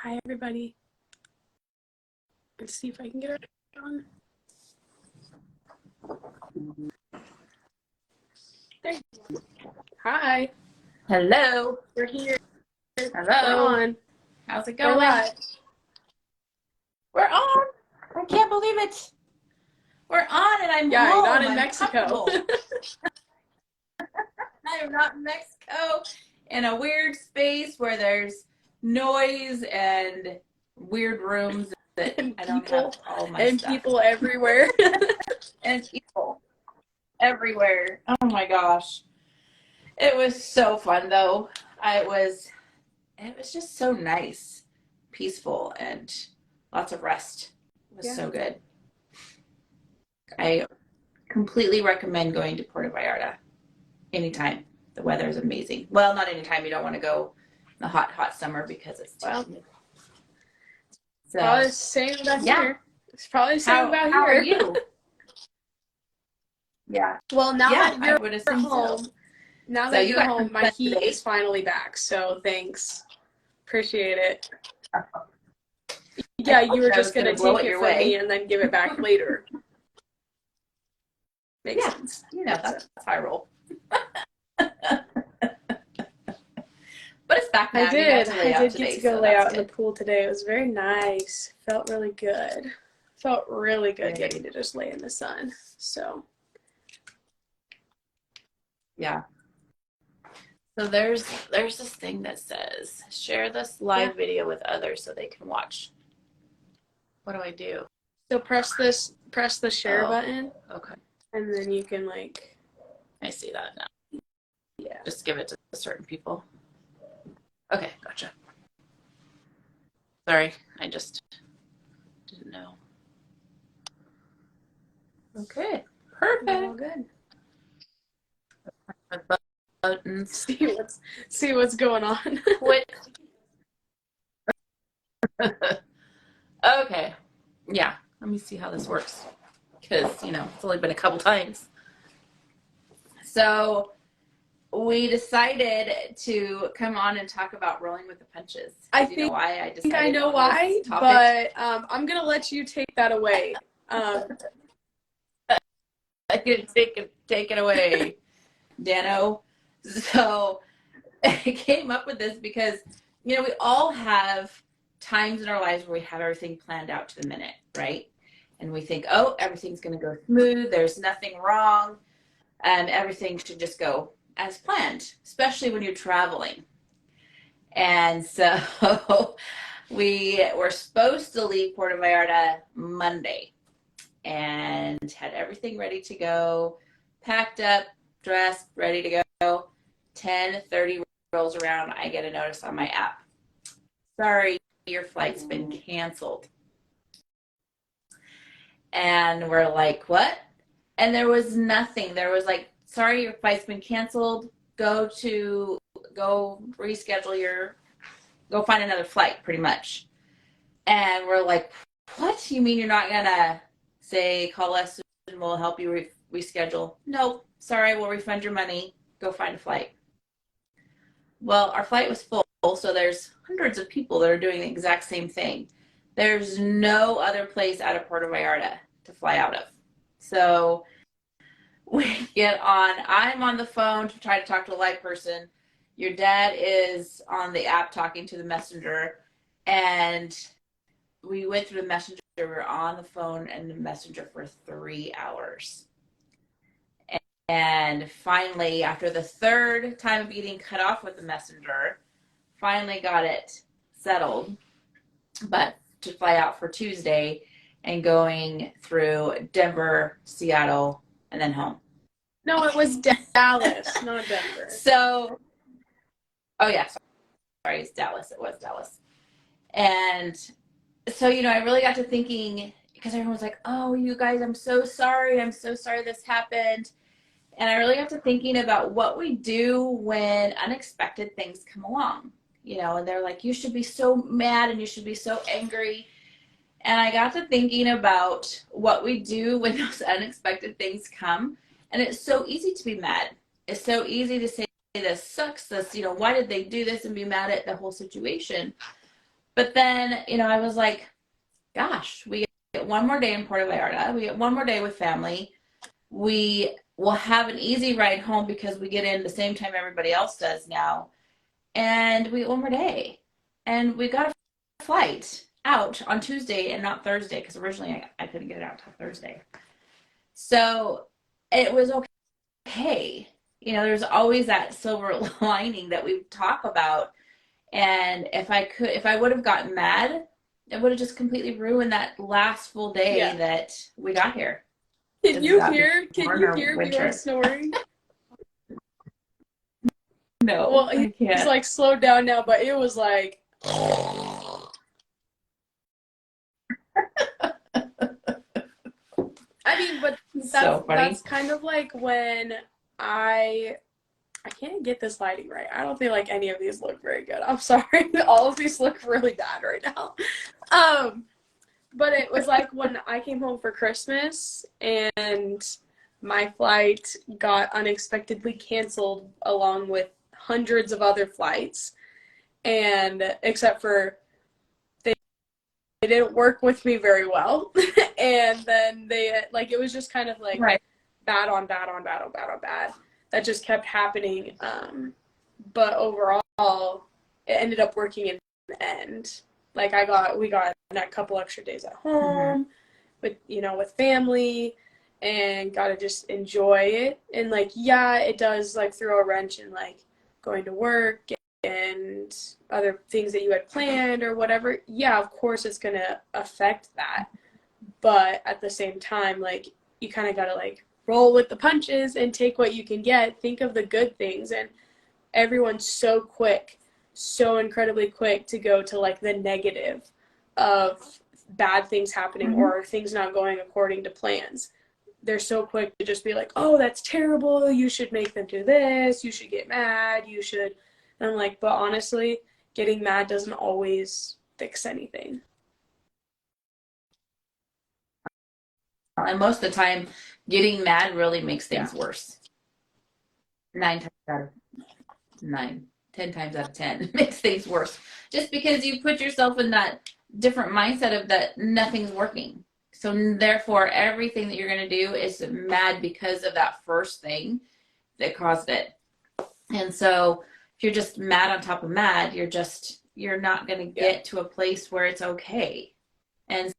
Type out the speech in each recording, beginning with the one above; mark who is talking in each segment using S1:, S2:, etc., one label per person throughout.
S1: Hi, everybody. Let's see if I can get it on. There you go. Hi.
S2: Hello.
S1: We're here.
S2: Hello.
S1: We're on.
S2: How's it
S1: We're
S2: going?
S1: live.
S2: We're on. I can't believe it. We're on and I'm
S1: Yeah,
S2: home.
S1: you're not in
S2: I'm
S1: Mexico.
S2: I am not in Mexico in a weird space where there's noise and weird rooms that
S1: And
S2: I don't
S1: people
S2: have all my
S1: and
S2: stuff.
S1: people everywhere.
S2: And people everywhere. Oh my gosh. It was so fun though. It was just so nice, peaceful, and lots of rest. It was so good. I completely recommend going to Puerto Vallarta anytime. The weather is amazing. Well, not anytime. You don't want to go in the hot summer because it's too humid. So,
S1: Probably the same about here. It's probably the same
S2: how
S1: about
S2: how
S1: here.
S2: are you? Yeah.
S1: Well, now
S2: Yeah,
S1: that
S2: I
S1: you're
S2: would assume
S1: home,
S2: so.
S1: now
S2: So
S1: that
S2: you
S1: you're
S2: got
S1: home, my
S2: some
S1: heat
S2: today?
S1: is finally back. So thanks. Appreciate it. Yeah, you were just gonna take it from me and then give it back later. Makes sense.
S2: You know, that's how I roll. But it's back now.
S1: I did
S2: today,
S1: get to go
S2: so
S1: lay out in
S2: good.
S1: the pool today. It was very nice. Felt really good. Felt really good getting to just lay in the sun. So
S2: yeah. So there's this thing that says share this live video with others so they can watch. What do I do?
S1: So press the share button.
S2: Okay.
S1: And then you can like.
S2: I see that now.
S1: Yeah.
S2: Just give it to certain people. Okay, gotcha. Sorry, I just didn't know. Okay, perfect.
S1: All good.
S2: Buttons.
S1: See what's going on.
S2: Quit. Okay. Yeah. Let me see how this works. Because, it's only been a couple times. So we decided to come on and talk about rolling with the punches.
S1: I think I know why, but I'm gonna let you take that away.
S2: I can take it away, Dano. So I came up with this because we all have times in our lives where we have everything planned out to the minute, right? And we think, oh, everything's going to go smooth. There's nothing wrong. Everything should just go as planned, especially when you're traveling. And so we were supposed to leave Puerto Vallarta Monday and had everything ready to go, packed up, dressed, ready to go. 10:30 rolls around, I get a notice on my app. Sorry, your flight's been canceled. And we're like, what? And there was nothing. There was like, sorry, your flight's been canceled. Go reschedule go find another flight, pretty much. And we're like, what? You mean you're not gonna say, call us and we'll help you reschedule? Nope, sorry, we'll refund your money. Go find a flight. Well, our flight was full, so there's hundreds of people that are doing the exact same thing. There's no other place out of Puerto Vallarta to fly out of. So we get on. I'm on the phone to try to talk to a live person. Your dad is on the app talking to the messenger. And we went through the messenger. We were on the phone and the messenger for 3 hours. And finally, after the third time of getting cut off with the messenger, finally got it settled. But to fly out for Tuesday and going through Denver, Seattle, and then home.
S1: No, it was Dallas, not Denver.
S2: So, oh yeah, sorry, it's Dallas. It was Dallas. And so, I really got to thinking, because everyone was like, oh, you guys, I'm so sorry. I'm so sorry this happened. And I really got to thinking about what we do when unexpected things come along, and they're like, you should be so mad and you should be so angry. And I got to thinking about what we do when those unexpected things come. And it's so easy to be mad. It's so easy to say, this sucks, why did they do this, and be mad at the whole situation. But then, I was like, gosh, we get one more day in Puerto Vallarta. We get one more day with family. We will have an easy ride home because we get in the same time everybody else does now. And we get one more day. And we got a flight out on Tuesday and not Thursday, because originally I couldn't get it out till Thursday. So it was okay. There's always that silver lining that we talk about. And if I would have gotten mad, it would have just completely ruined that last full day that we got here.
S1: Can you hear Bjorn snoring?
S2: No,
S1: well,
S2: I can't.
S1: He's like slowed down now, but it was like. I mean, but that's kind of like when I can't get this lighting right. I don't feel like any of these look very good. I'm sorry. All of these look really bad right now. But it was like when I came home for Christmas and my flight got unexpectedly canceled along with hundreds of other flights. And except for they didn't work with me very well. And then it was just kind of like bad on bad on bad on bad on bad. That just kept happening. But overall, it ended up working in the end. Like we got a couple extra days at home with family, and got to just enjoy it. And it does throw a wrench in going to work and other things that you had planned or whatever. Yeah, of course it's going to affect that. But at the same time, you kind of got to roll with the punches and take what you can get. Think of the good things. And everyone's so incredibly quick to go to the negative of bad things happening or things not going according to plans. They're so quick to just be like, oh, that's terrible. You should make them do this. You should get mad. You should. And I'm like, but honestly, getting mad doesn't always fix anything.
S2: And most of the time, getting mad really makes things worse. 10 times out of 10 makes things worse. Just because you put yourself in that different mindset of that nothing's working. So therefore, everything that you're going to do is mad because of that first thing that caused it. And so if you're just mad on top of mad, you're not going to get to a place where it's okay. And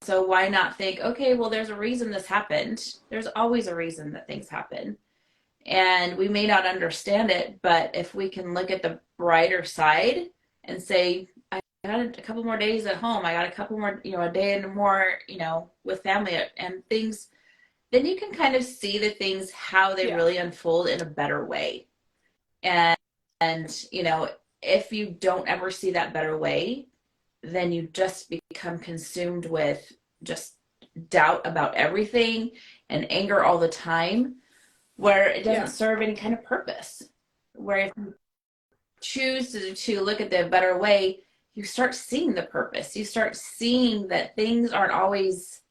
S2: so why not think, okay, well, there's a reason this happened. There's always a reason that things happen. And we may not understand it, but if we can look at the brighter side and say, I got a couple more days at home, I got a couple more, a day and more, with family and things, then you can kind of see the things, how they really unfold in a better way. And if you don't ever see that better way, then you just become consumed with just doubt about everything and anger all the time, where it doesn't serve any kind of purpose. Where if you choose to look at the better way, you start seeing the purpose. You start seeing that things aren't always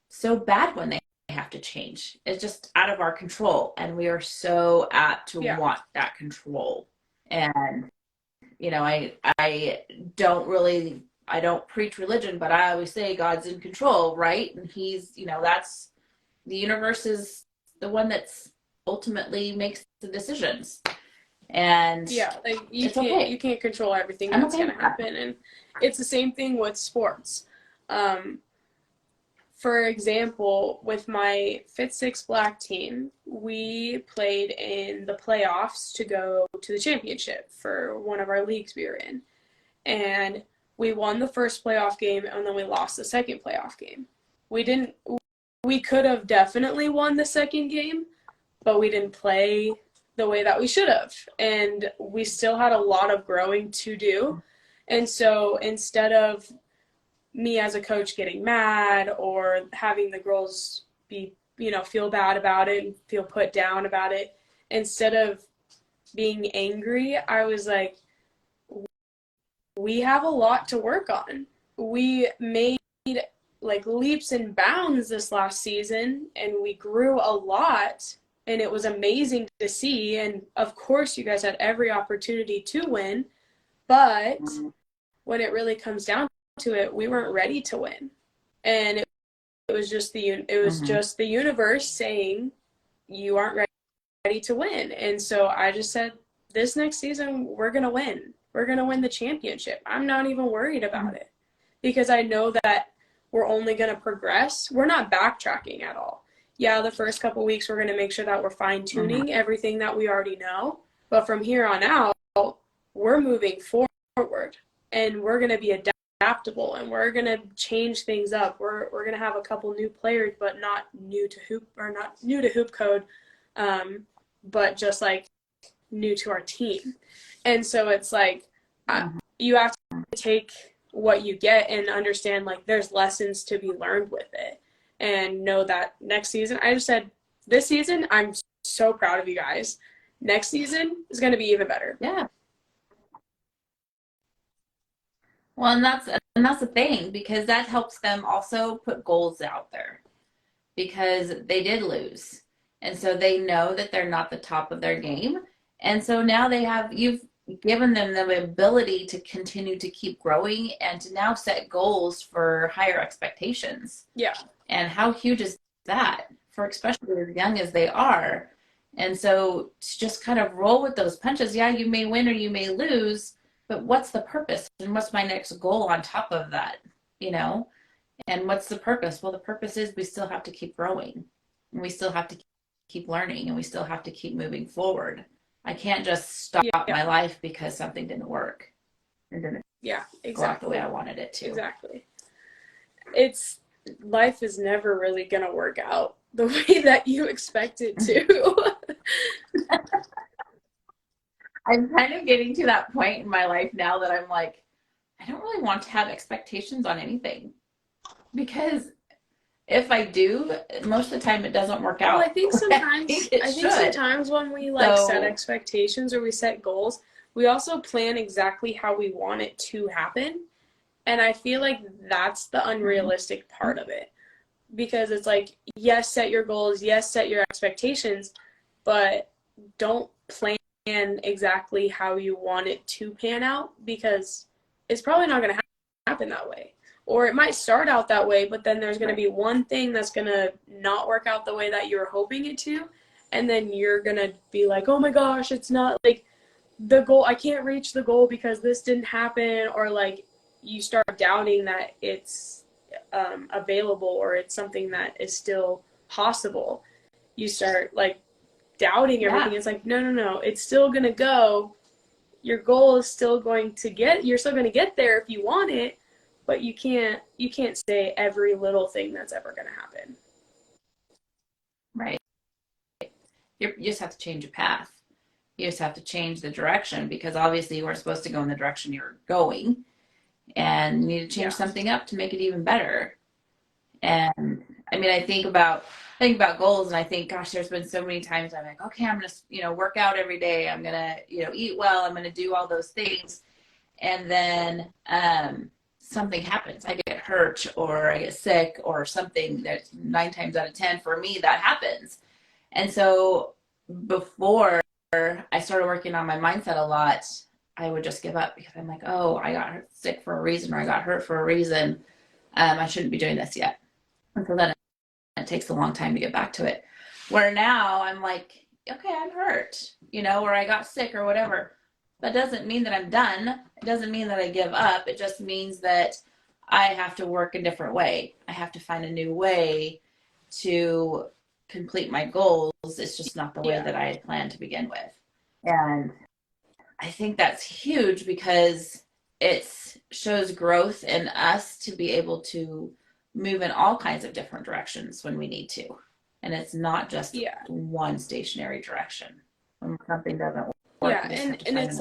S2: so bad when they have to change. It's just out of our control, and we are so apt to want that control. And I don't preach religion, but I always say God's in control, right? And he's, that's, the universe is the one that's ultimately makes the decisions. And
S1: you can't control everything that's going to happen. And it's the same thing with sports. For example, with my Fit Six Black team, we played in the playoffs to go to the championship for one of our leagues we were in. And we won the first playoff game, and then we lost the second playoff game. We could have definitely won the second game, but we didn't play the way that we should have. And we still had a lot of growing to do. And so instead of me as a coach getting mad or having the girls be, feel bad about it and feel put down about it, instead of being angry, I was like, we have a lot to work on. We made leaps and bounds this last season, and we grew a lot, and it was amazing to see. And of course, you guys had every opportunity to win, but when it really comes down to it, we weren't ready to win. And it was just just the universe saying you aren't ready to win. And so I just said, this next season we're going to win. We're going to win the championship. I'm not even worried about it because I know that we're only going to progress. We're not backtracking at all. Yeah, the first couple weeks we're going to make sure that we're fine-tuning everything that we already know. But from here on out, we're moving forward and we're going to be adaptable and we're going to change things up. We're going to have a couple new players, but not new to Hoop Code, but just like new to our team. And so it's like you have to take what you get and understand like there's lessons to be learned with it and know that next season, I just said this season, I'm so proud of you guys. Next season is going to be even better.
S2: Yeah. Well, and that's the thing, because that helps them also put goals out there, because they did lose. And so they know that they're not the top of their game. And so now you've given them the ability to continue to keep growing and to now set goals for higher expectations.
S1: Yeah.
S2: And how huge is that for especially as young as they are? And so to just kind of roll with those punches. Yeah, you may win or you may lose, but what's the purpose? And what's my next goal on top of that? And what's the purpose? Well, the purpose is we still have to keep growing and we still have to keep learning and we still have to keep moving forward. I can't just stop my life because something didn't work. It didn't go out the way I wanted it to.
S1: Exactly. Life is never really going to work out the way that you expect it to.
S2: I'm kind of getting to that point in my life now that I'm like, I don't really want to have expectations on anything, because if I do, most of the time it doesn't work out.
S1: Well, I think sometimes when we set expectations or we set goals, we also plan exactly how we want it to happen. And I feel like that's the unrealistic part of it, because it's like, yes, set your goals, yes, set your expectations, but don't plan exactly how you want it to pan out, because it's probably not going to happen that way. Or it might start out that way, but then there's going to be one thing that's going to not work out the way that you were hoping it to. And then you're going to be like, oh my gosh, it's not like the goal. I can't reach the goal because this didn't happen. Or like you start doubting that it's available or it's something that is still possible. You start like doubting everything. It's like, no, it's still going to go. Your goal is still going to you're still going to get there if you want it. But you can't say every little thing that's ever going to happen.
S2: Right. You just have to change your path. You just have to change the direction, because obviously you weren't supposed to go in the direction you're going, and you need to change something up to make it even better. And I mean, I think about goals, and I think, gosh, there's been so many times I'm like, okay, I'm going to, work out every day. I'm going to, eat well. I'm going to do all those things. And then, something happens. I get hurt or I get sick or something. That 9 times out of 10 for me that happens. And so before I started working on my mindset a lot, I would just give up, because I'm like, oh, I got sick for a reason, or I got hurt for a reason. I shouldn't be doing this yet. And so then it takes a long time to get back to it. Where now I'm like, okay, I'm hurt, or I got sick or whatever. That doesn't mean that I'm done. It doesn't mean that I give up. It just means that I have to work a different way. I have to find a new way to complete my goals. It's just not the way that I had planned to begin with. And I think that's huge, because it shows growth in us to be able to move in all kinds of different directions when we need to. And it's not just one stationary direction. When something doesn't work.
S1: And it's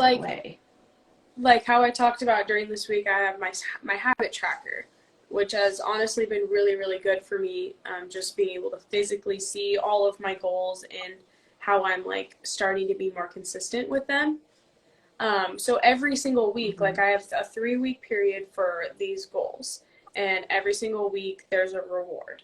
S1: like how I talked about during this week, I have my habit tracker, which has honestly been really, really good for me. Just being able to physically see all of my goals and how I'm like starting to be more consistent with them. So every single week, like I have a 3-week period for these goals, and every single week there's a reward.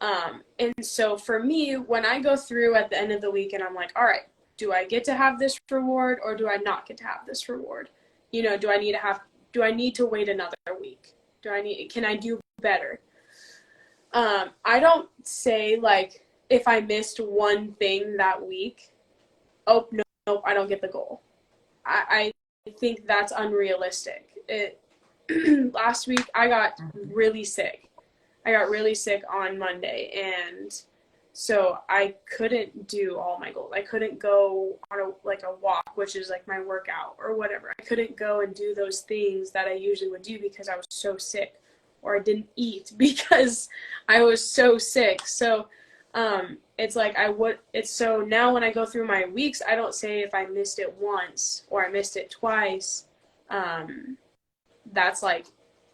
S1: And so for me, when I go through at the end of the week and I'm like, all right, do I get to have this reward or do I not get to have this reward? Do I need to have do I need to wait another week? Can I do better? I don't say like if I missed one thing that week, oh no, nope, I don't get the goal. I think that's unrealistic. Last week I got really sick. I got really sick on Monday, and so I couldn't do all my goals. I couldn't go on a walk, which is like my workout or whatever. I couldn't go and do those things that I usually would do because I was so sick, or I didn't eat because I was so sick. So it's like so now when I go through my weeks, I don't say if I missed it once or I missed it twice, that's like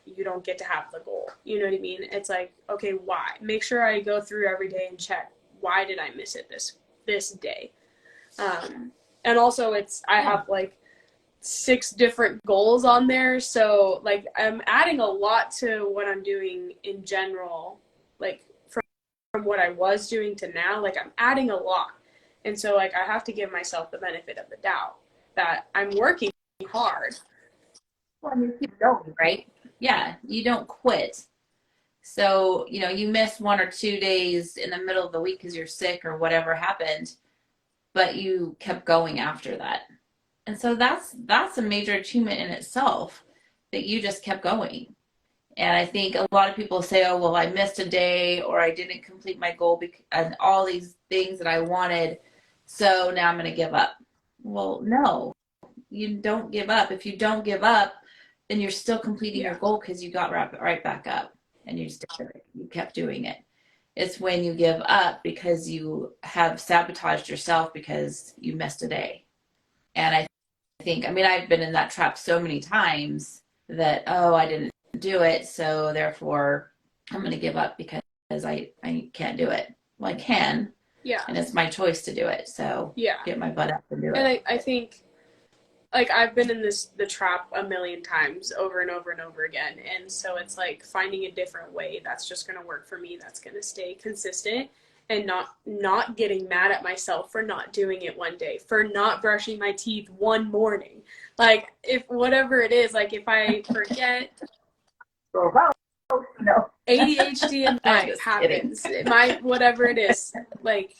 S1: you don't get to have the goal. You know what I mean? It's like, okay, why? Make sure I go through every day and check, why did I miss it this day? And also I have like 6 different goals on there. So like I'm adding a lot to what I'm doing in general, like from what I was doing to now, like I'm adding a lot. And so like I have to give myself the benefit of the doubt that I'm working hard.
S2: Well, you keep going, right? Yeah, you don't quit. So, you miss 1 or 2 days in the middle of the week because you're sick or whatever happened, but you kept going after that. And so that's a major achievement in itself, that you just kept going. And I think a lot of people say, oh, well, I missed a day, or I didn't complete my goal and all these things that I wanted, so now I'm going to give up. Well, no, you don't give up. If you don't give up, then you're still completing your goal because you got right back up and you kept doing it. It's when you give up because you have sabotaged yourself because you missed a day. And I think, I've been in that trap so many times that, oh, I didn't do it, so therefore I'm going to give up because I can't do it. Well, I can.
S1: Yeah.
S2: And it's my choice to do it. So get my butt up and do it.
S1: And I think like I've been in the trap a million times over and over and over again. And so it's like finding a different way that's just going to work for me, that's going to stay consistent, and not getting mad at myself for not doing it one day, for not brushing my teeth one morning. Like if whatever it is, like if I forget,
S2: no.
S1: ADHD and life happens. Whatever it is, like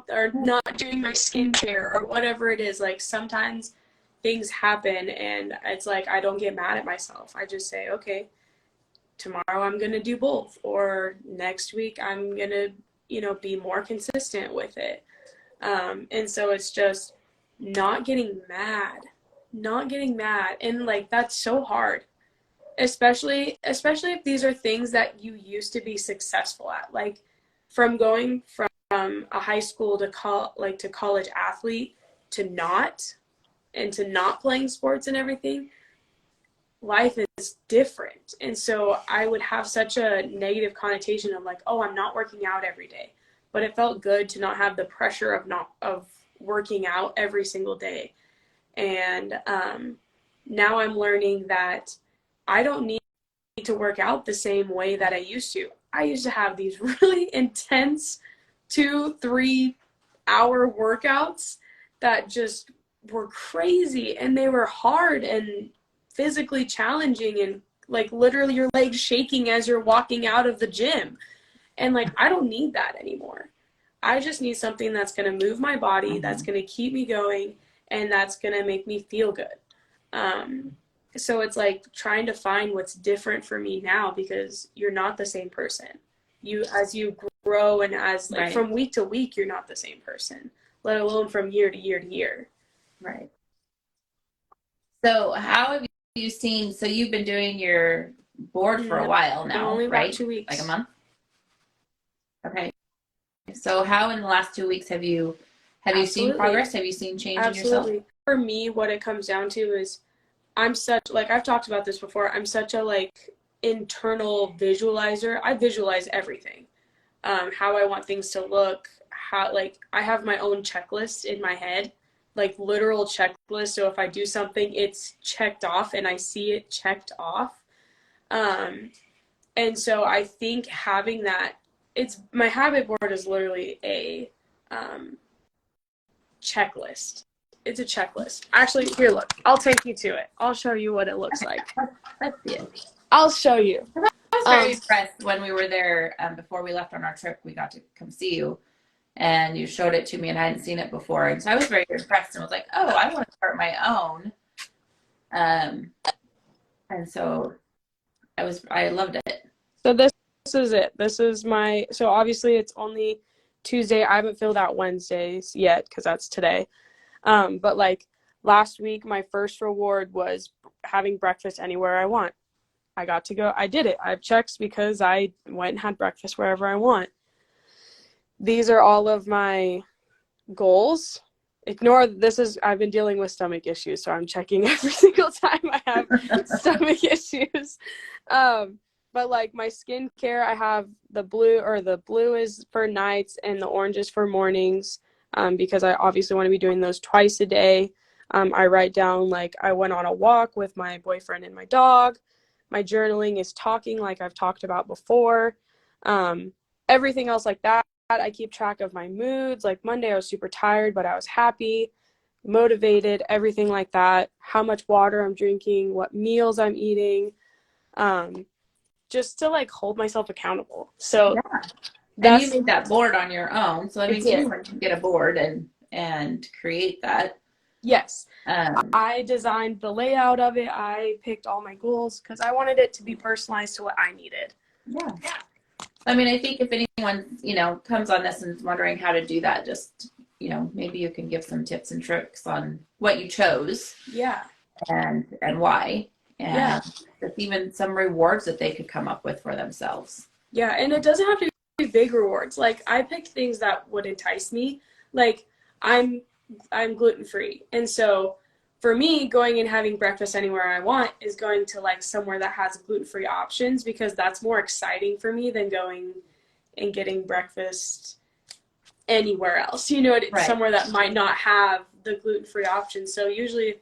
S1: or not doing my skincare or whatever it is, like sometimes things happen and it's like I don't get mad at myself. I just say, okay, tomorrow I'm gonna do both, or next week I'm gonna be more consistent with it. And so it's just not getting mad, and like that's so hard, especially if these are things that you used to be successful at, like from going from a high school to college athlete to not playing sports and everything. Life is different. And so I would have such a negative connotation of like, oh, I'm not working out every day. But it felt good to not have the pressure of working out every single day. And now I'm learning that I don't need to work out the same way that I used to. I used to have these really intense 2-3 hour workouts that just were crazy, and they were hard and physically challenging, and like literally your legs shaking as you're walking out of the gym. And like I don't need that anymore. I just need something that's going to move my body, that's going to keep me going, and that's going to make me feel good. So it's like trying to find what's different for me now, because you're not the same person. As you grow and as like from week to week, you're not the same person, let alone from year to year to year.
S2: Right. So how have you seen, so you've been doing your board for a while now,
S1: only
S2: right?
S1: About 2 weeks.
S2: Like a month? Okay. So how in the last 2 weeks have you seen progress? Have you seen change in yourself?
S1: For me, what it comes down to is I'm such, like I've talked about this before, I'm such a like internal visualizer. I visualize everything. How I want things to look, how like I have my own checklist in my head, like literal checklist. So if I do something, it's checked off and I see it checked off. And so I think having that, my habit board is literally a checklist. it's a checklist. Actually, here, look. I'll take you to it. I'll show you what it looks like.
S2: Let's see it.
S1: I'll show you.
S2: I was very impressed when we were there before we left on our trip. We got to come see you, and you showed it to me, and I hadn't seen it before, and so I was very impressed and was like, "Oh, I want to start my own." And so I loved it.
S1: So this is it. This is so obviously it's only Tuesday. I haven't filled out Wednesdays yet because that's today. But like last week, my first reward was having breakfast anywhere I want. I got to go. I did it. I have checks because I went and had breakfast wherever I want. These are all of my goals. Ignore this. I've been dealing with stomach issues, so I'm checking every single time I have stomach issues. But like my skincare, I have the blue is for nights and the orange is for mornings, because I obviously want to be doing those twice a day. I write down, like, I went on a walk with my boyfriend and my dog. My journaling is talking, like I've talked about before. Everything else like that. I keep track of my moods. Like Monday, I was super tired, but I was happy, motivated, everything like that. How much water I'm drinking, what meals I'm eating, just to like hold myself accountable. So
S2: yeah. And you made that board on your own. So I mean, anyone can get a board and create that.
S1: Yes. I designed the layout of it. I picked all my goals because I wanted it to be personalized to what I needed.
S2: Yeah. I mean, I think if anyone, comes on this and is wondering how to do that, just, maybe you can give some tips and tricks on what you chose.
S1: Yeah.
S2: And why. And there's even some rewards that they could come up with for themselves.
S1: Yeah. And it doesn't have to be big rewards. Like I picked things that would entice me. Like I'm gluten-free. And so for me, going and having breakfast anywhere I want is going to like somewhere that has gluten-free options, because that's more exciting for me than going and getting breakfast anywhere else, right. Somewhere that might not have the gluten-free options. So usually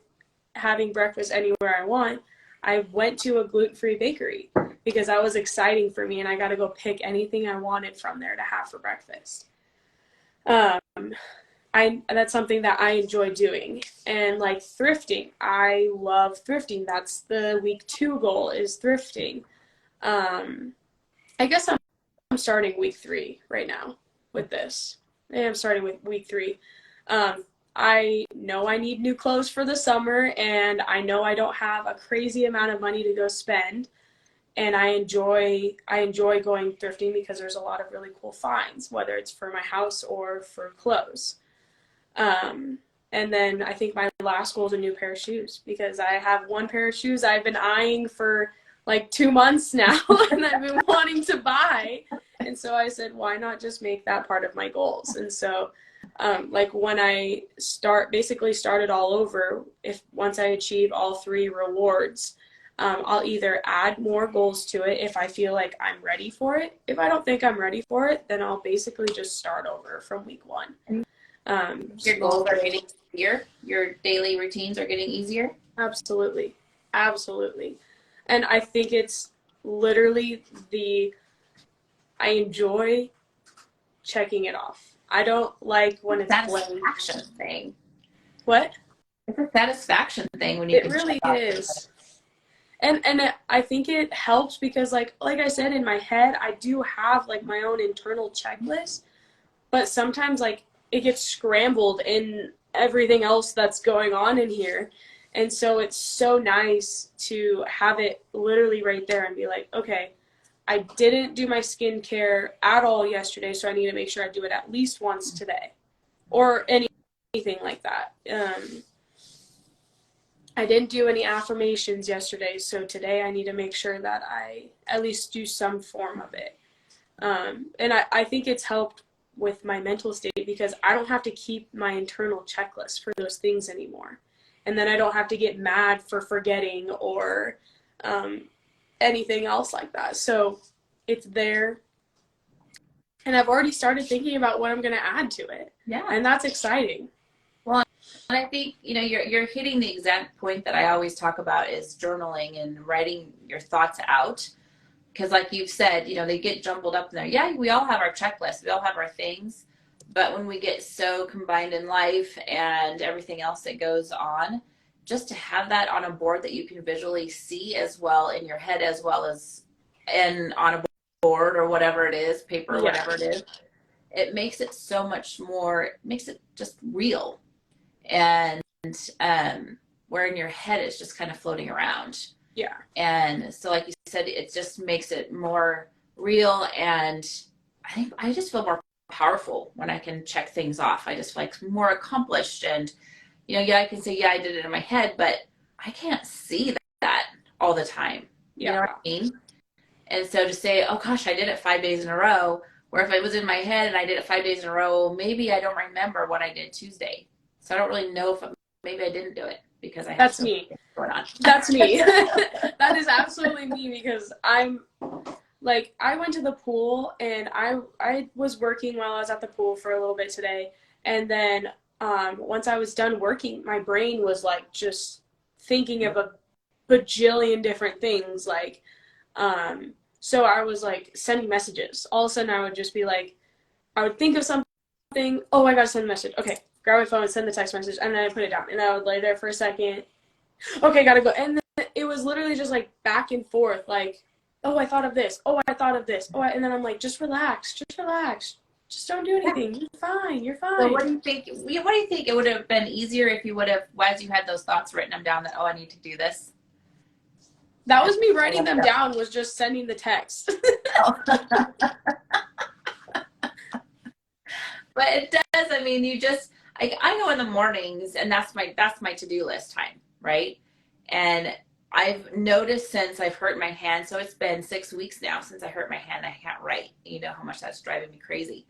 S1: having breakfast anywhere I want, I went to a gluten-free bakery because that was exciting for me, and I got to go pick anything I wanted from there to have for breakfast. That's something that I enjoy doing. And like thrifting, I love thrifting. That's the week 2 goal, is thrifting. I guess I'm starting week 3 right now with this. And I'm starting with week 3. I know I need new clothes for the summer, and I know I don't have a crazy amount of money to go spend. And I enjoy going thrifting because there's a lot of really cool finds, whether it's for my house or for clothes. And then I think my last goal is a new pair of shoes, because I have one pair of shoes I've been eyeing for like 2 months now and I've been wanting to buy. And so I said, why not just make that part of my goals? And so, like when I basically start it all over, once I achieve all 3 rewards, I'll either add more goals to it if I feel like I'm ready for it. If I don't think I'm ready for it, then I'll basically just start over from week 1.
S2: Your goals are getting easier. Your daily routines are getting easier.
S1: Absolutely. And I think it's literally I enjoy checking it off. I don't like when it's
S2: a satisfaction thing.
S1: What?
S2: It's a satisfaction thing when you.
S1: It really is. And I think it helps because like I said, in my head, I do have like my own internal checklist, but sometimes like it gets scrambled in everything else that's going on in here. And so it's so nice to have it literally right there and be like, okay, I didn't do my skincare at all yesterday, so I need to make sure I do it at least once today, or anything like that. I didn't do any affirmations yesterday, so today I need to make sure that I at least do some form of it. And I think it's helped with my mental state because I don't have to keep my internal checklist for those things anymore. And then I don't have to get mad for forgetting or anything else like that. So it's there. And I've already started thinking about what I'm going to add to it.
S2: Yeah.
S1: And that's exciting.
S2: Well, and I think, you're hitting the exact point that I always talk about is journaling and writing your thoughts out. Because like you've said, they get jumbled up in there. Yeah, we all have our checklist. We all have our things. But when we get so combined in life and everything else that goes on, just to have that on a board that you can visually see as well in your head, as well as on a board or whatever it is, paper or whatever it is, it makes it so much more, it makes it just real. And where in your head it's just kind of floating around.
S1: Yeah.
S2: And so, like you said, it just makes it more real. And I think I just feel more powerful when I can check things off. I just feel like more accomplished. And, you know, yeah, I can say, yeah, I did it in my head, but I can't see that all the time. You know what I mean? And so to say, oh gosh, I did it 5 days in a row, where if it was in my head and I did it 5 days in a row, maybe I don't remember what I did Tuesday. So I don't really know if maybe I didn't do it because I have
S1: That's me.
S2: Going on.
S1: That's me. That is absolutely me, because I'm like, I went to the pool and I was working while I was at the pool for a little bit today. And then once I was done working, my brain was like just thinking of a bajillion different things. Like, so I was like sending messages. All of a sudden I would just be like, I would think of something. Oh, I gotta send a message. Okay, grab my phone and send the text message. And then I put it down. And I would lay there for a second. Okay, gotta go. And then it was literally just like back and forth. Like, oh, I thought of this. Oh, I thought of this. And then I'm like, just relax. Just relax. Just don't do anything. You're fine. You're fine.
S2: So what do you think? What do you think it would have been easier if you would have, as you had those thoughts, written them down that, oh, I need to do this?
S1: That was me writing them down, was just sending the text.
S2: But it does. I mean, you just, I know in the mornings, and that's my to-do list time, right? And I've noticed since I've hurt my hand, so it's been 6 weeks now since I hurt my hand, I can't write. You know how much that's driving me crazy.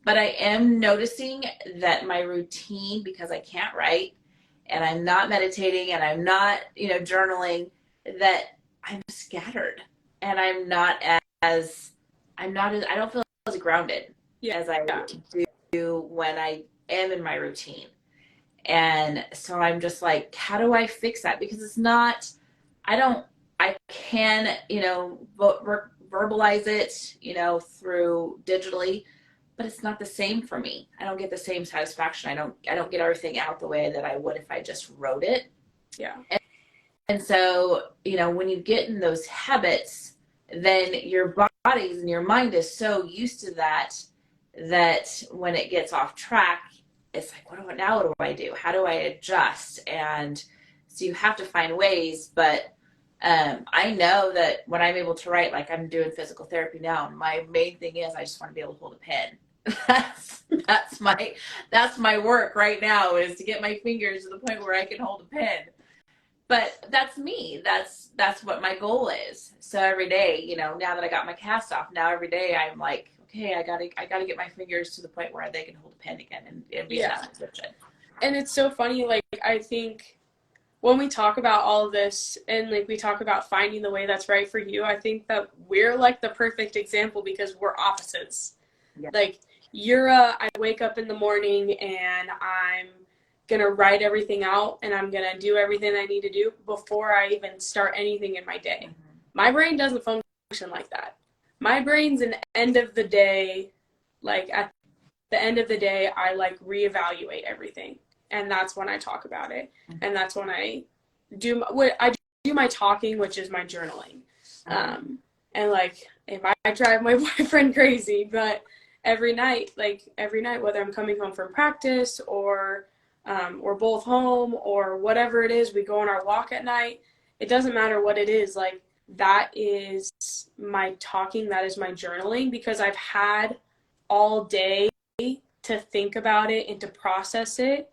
S2: But I am noticing that my routine, because I can't write and I'm not meditating and I'm not, you know, journaling, that I'm scattered and I don't feel as grounded as I do when I am in my routine. And so I'm just like, how do I fix that? Because it's not, I can, you know, verbalize it, you know, through digitally, but it's not the same for me. I don't get the same satisfaction. I don't get everything out the way that I would if I just wrote it.
S1: Yeah.
S2: And so, you know, when you get in those habits, then your bodies and your mind is so used to that when it gets off track, it's like, what do I do? How do I adjust? And so you have to find ways, but I know that when I'm able to write, like I'm doing physical therapy now, my main thing is I just want to be able to hold a pen. That's my work right now, is to get my fingers to the point where I can hold a pen. But that's me. That's what my goal is. So every day, you know, now that I got my cast off, now every day I'm like, okay, I gotta get my fingers to the point where they can hold a pen again and be in that position.
S1: And it's so funny, like, I think when we talk about all of this and like we talk about finding the way that's right for you, I think that we're like the perfect example because we're opposites. Yeah. Like, you're I wake up in the morning and I'm gonna write everything out and I'm gonna do everything I need to do before I even start anything in my day. Mm-hmm. My brain doesn't function like that. My brain's an end of the day, like at the end of the day, I like reevaluate everything. And that's when I talk about it. Mm-hmm. And that's when I do my talking, which is my journaling. Mm-hmm. And like, if I drive my boyfriend crazy, but every night, whether I'm coming home from practice or we're both home or whatever it is, we go on our walk at night. It doesn't matter what it is. Like, that is my talking. That is my journaling, because I've had all day to think about it and to process it.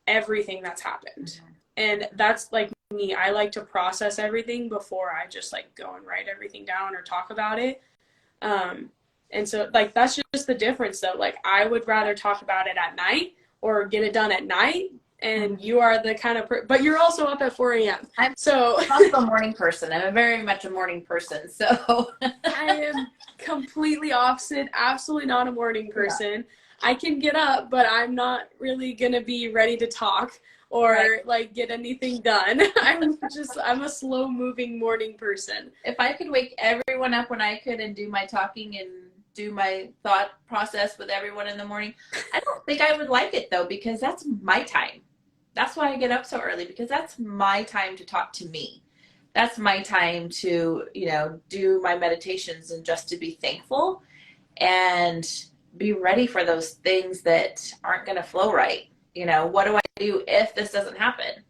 S1: Everything that's happened. Mm-hmm. And that's like me. I like to process everything before I just like go and write everything down or talk about it. And so, like, that's just the difference, though. Like, I would rather talk about it at night or get it done at night. And you are the kind of but you're also up at 4 a.m. I'm
S2: also a morning person. I'm very much a morning person. So
S1: I am completely opposite. Absolutely not a morning person. Yeah. I can get up, but I'm not really going to be ready to talk or like get anything done. I'm a slow moving morning person.
S2: If I could wake everyone up when I could and do my talking and do my thought process with everyone in the morning. I don't think I would like it though, because that's my time. That's why I get up so early, because that's my time to talk to me. That's my time to, do my meditations and just to be thankful and be ready for those things that aren't going to flow right. What do I do if this doesn't happen?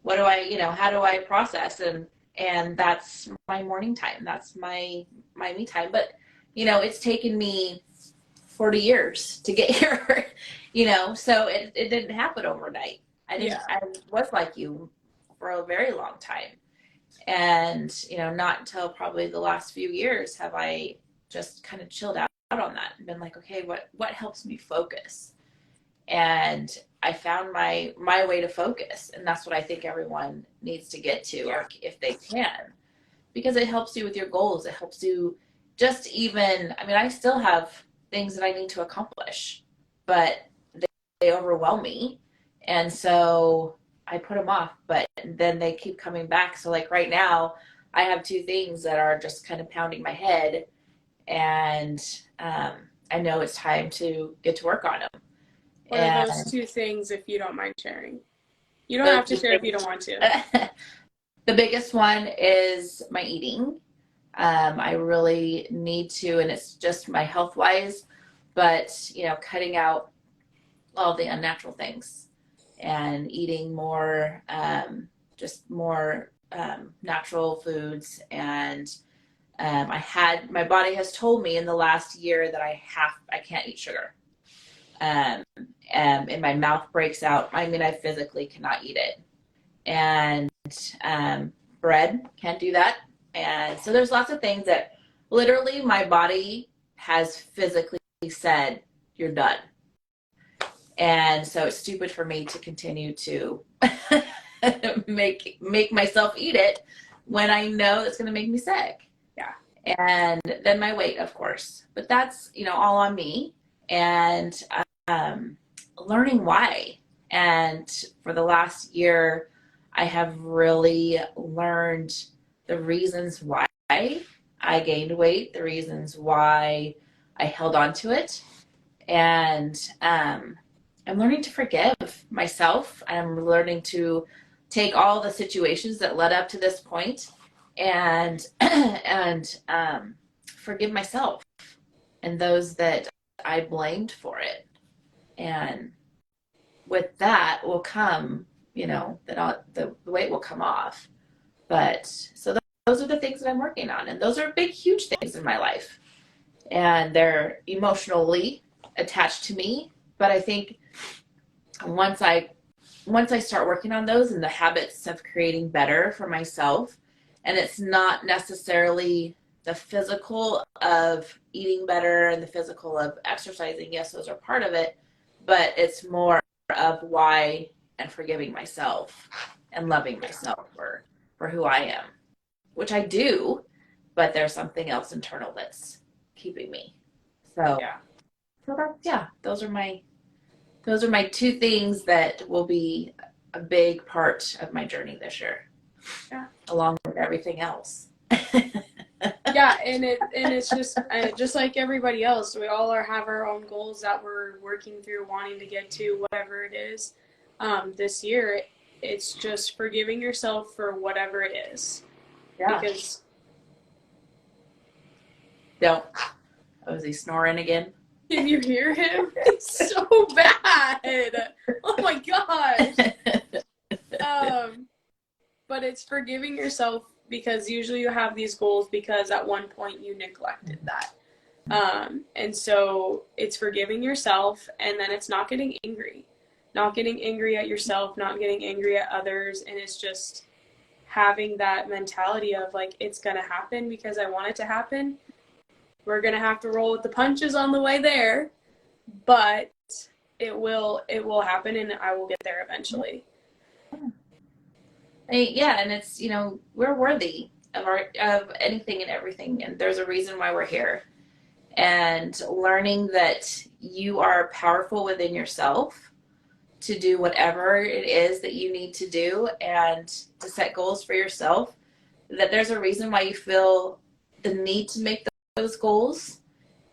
S2: What do I, how do I process? And that's my morning time. That's my me time. But, it's taken me 40 years to get here, so it didn't happen overnight. I was like you for a very long time. And, not until probably the last few years have I just kind of chilled out on that and been like, okay, what helps me focus? And I found my way to focus. And that's what I think everyone needs to get to, or if they can, because it helps you with your goals. It helps you just even, I still have things that I need to accomplish, but they overwhelm me. And so I put them off, but then they keep coming back. So like right now, I have two things that are just kind of pounding my head, and I know it's time to get to work on them.
S1: What are those two things, if you don't mind sharing? You don't have to share if you don't want to.
S2: The biggest one is my eating. I really need to, and it's just my health-wise, but, cutting out all the unnatural things and eating more, just more natural foods. And my body has told me in the last year that I can't eat sugar. And my mouth breaks out. I physically cannot eat it. And bread, can't do that. And so there's lots of things that literally my body has physically said, you're done. And so it's stupid for me to continue to make myself eat it when I know it's going to make me sick.
S1: Yeah.
S2: And then my weight, of course. But that's, all on me. And learning why. And for the last year, I have really learned the reasons why I gained weight, the reasons why I held on to it. And I'm learning to forgive myself. I'm learning to take all the situations that led up to this point and forgive myself and those that I blamed for it. And with that will come, that the weight will come off. But so those are the things that I'm working on, and those are big, huge things in my life, and they're emotionally attached to me. But I think once I start working on those and the habits of creating better for myself, and it's not necessarily the physical of eating better and the physical of exercising. Yes, those are part of it, but it's more of why and forgiving myself and loving myself for who I am, which I do, but there's something else internal that's keeping me. So those are my two things that will be a big part of my journey this year. Yeah, along with everything else.
S1: Yeah, and it's just like everybody else. We all have our own goals that we're working through, wanting to get to, whatever it is. This year, it's just forgiving yourself for whatever it is. Yeah. Because.
S2: Oh, is he snoring again?
S1: Can you hear him? It's so bad. Oh my gosh. But it's forgiving yourself, because usually you have these goals because at one point you neglected that. And so it's forgiving yourself, and then it's not getting angry. Not getting angry at yourself, not getting angry at others, and it's just having that mentality of like, it's going to happen because I want it to happen. We're going to have to roll with the punches on the way there, but it will happen, and I will get there eventually.
S2: Yeah, and it's, we're worthy of anything and everything, and there's a reason why we're here. And learning that you are powerful within yourself to do whatever it is that you need to do, and to set goals for yourself, that there's a reason why you feel the need to make those goals,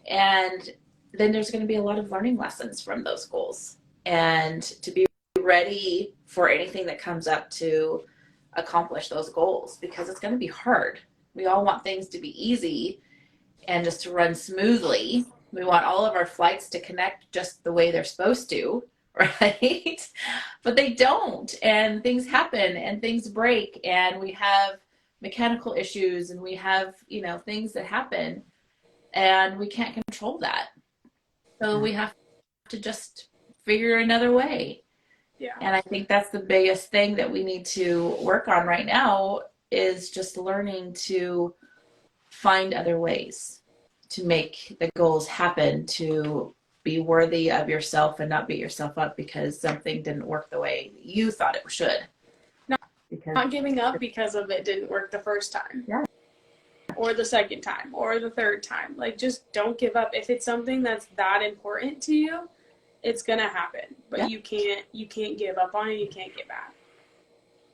S2: And then there's going to be a lot of learning lessons from those goals, and to be ready for anything that comes up to accomplish those goals, because it's going to be hard. We all want things to be easy and just to run smoothly. We want all of our flights to connect just the way they're supposed to, right? But they don't, and things happen and things break, and we have mechanical issues, and we have, things that happen, and we can't control that. So we have to just figure another way.
S1: Yeah.
S2: And I think that's the biggest thing that we need to work on right now, is just learning to find other ways to make the goals happen, to be worthy of yourself and not beat yourself up because something didn't work the way you thought it should.
S1: Not giving up because of it didn't work the first time.
S2: Yeah.
S1: Or the second time, or the third time. Like, just don't give up. If it's something that's that important to you, it's gonna happen. But you can't give up on it. You can't get back.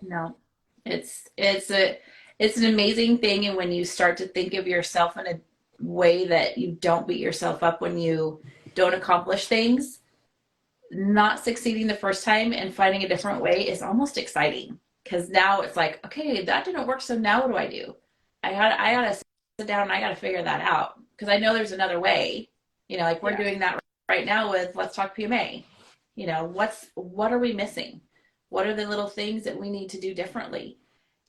S2: No, it's an amazing thing, and when you start to think of yourself in a way that you don't beat yourself up when you don't accomplish things, not succeeding the first time and finding a different way is almost exciting, because now it's like, okay, that didn't work, so now what do I do? I gotta sit down and I gotta figure that out, because I know there's another way. Like we're doing that right now with Let's Talk PMA. What are we missing? What are the little things that we need to do differently?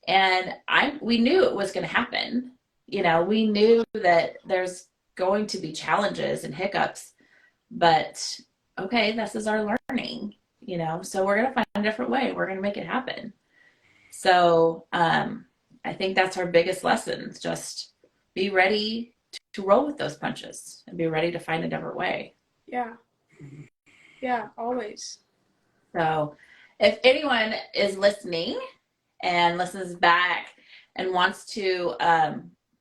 S2: And we knew it was going to happen. We knew that there's going to be challenges and hiccups, but okay, this is our learning, so we're going to find a different way. We're going to make it happen. So I think that's our biggest lesson. Just be ready to roll with those punches and be ready to find a different way.
S1: Yeah. Yeah, always.
S2: So if anyone is listening and listens back and wants to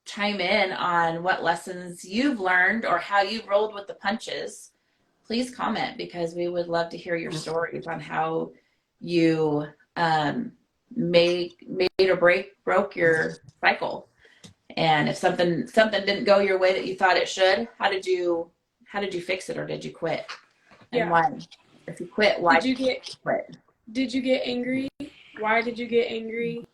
S2: chime in on what lessons you've learned or how you've rolled with the punches, please comment, because we would love to hear your stories on how you made or broke your cycle. And if something didn't go your way that you thought it should, how did you fix it, or did you quit? And why? If you quit, why did you quit?
S1: Did you get angry? Why did you get angry?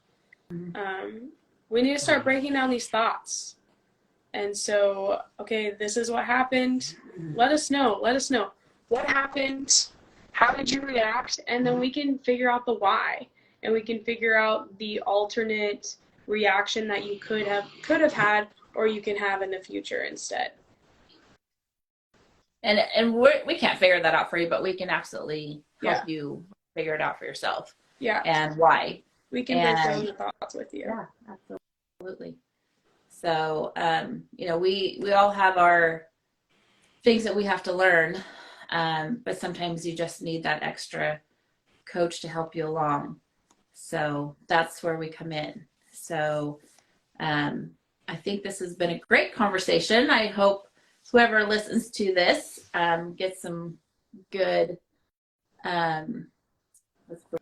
S1: We need to start breaking down these thoughts. And so, okay, this is what happened. Let us know. What happened? How did you react? And then we can figure out the why. And we can figure out the alternate reaction that you could have had, or you can have in the future instead.
S2: And we can't figure that out for you, but we can absolutely help you figure it out for yourself.
S1: Yeah.
S2: And why.
S1: We can break down the thoughts with you.
S2: Yeah, absolutely. So, we all have our things that we have to learn, but sometimes you just need that extra coach to help you along. So that's where we come in. So I think this has been a great conversation. I hope whoever listens to this gets some good, what's the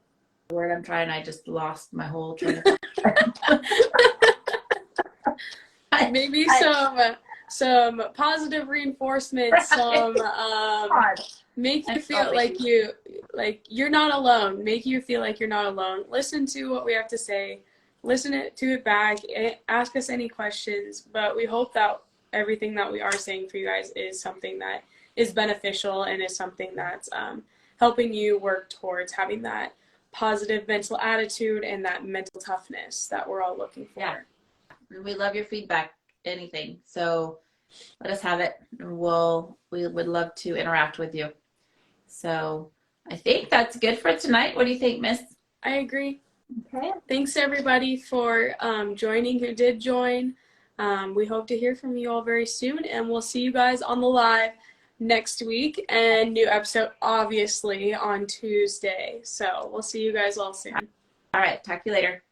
S2: word I'm trying? I just lost my whole train of thought.
S1: Maybe some positive reinforcement, some make you feel like you're not alone. Make you feel like you're not alone. Listen to what we have to say. Listen to it back. Ask us any questions. But we hope that everything that we are saying for you guys is something that is beneficial and is something that's helping you work towards having that positive mental attitude and that mental toughness that we're all looking for.
S2: Yeah. And we love your feedback, anything. So let us have it. And we would love to interact with you. So I think that's good for tonight. What do you think, Miss?
S1: I agree.
S2: Okay.
S1: Thanks everybody for joining who did join. We hope to hear from you all very soon, and we'll see you guys on the live next week, and new episode obviously on Tuesday. So we'll see you guys all soon.
S2: All right. Talk to you later.